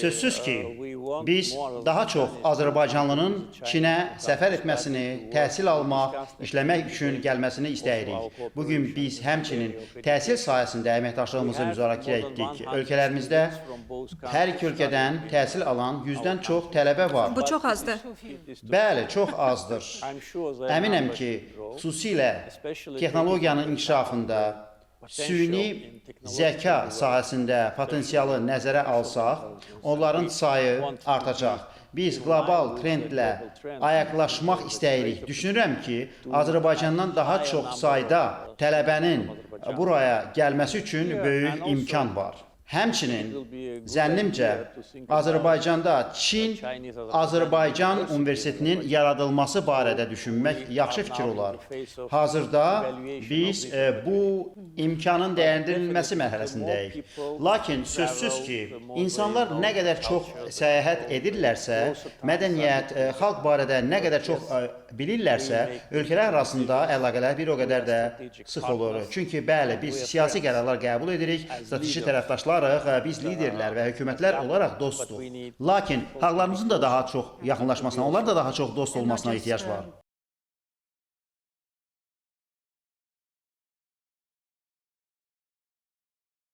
Sözsüz ki, biz daha çox Azərbaycanlının Çinə səfər etməsini, təhsil almaq, işləmək üçün gəlməsini istəyirik. Bugün biz həmçinin təhsil sahəsində əməkdaşlığımızı müzakirə etdik. Ölkələrimizdə hər iki ölkədən təhsil alan 100-dən çox tələbə var. Bu çox azdır. Bəli, çox azdır. Əminəm ki, xüsusilə texnologiyanın inkişafında, süni zəka sahəsində potensialı nəzərə alsaq, onların sayı artacaq. Biz qlobal trendlə ayaqlaşmaq istəyirik. Düşünürəm ki, Azərbaycandan daha çox sayda tələbənin buraya gəlməsi üçün böyük imkan var. Həmçinin, zənnimcə, Azərbaycanda Çin-Azərbaycan Universitetinin yaradılması barədə düşünmək yaxşı fikir olar. Hazırda biz bu imkanın dəyərləndirilməsi mərhələsindəyik. Lakin sözsüz ki, insanlar nə qədər çox səyahət edirlərsə, mədəniyyət, xalq barədə nə qədər çox bilirlərsə, ölkələr arasında əlaqələr bir o qədər də sıx olur. Çünki bəli, biz siyasi qərarlar qəbul edirik, strateji tərəfdaşlarıq, biz liderlər və hökumətlər olaraq dostdur. Lakin xalqlarımızın da daha çox yaxınlaşmasına, onların da daha çox dost olmasına ehtiyac var.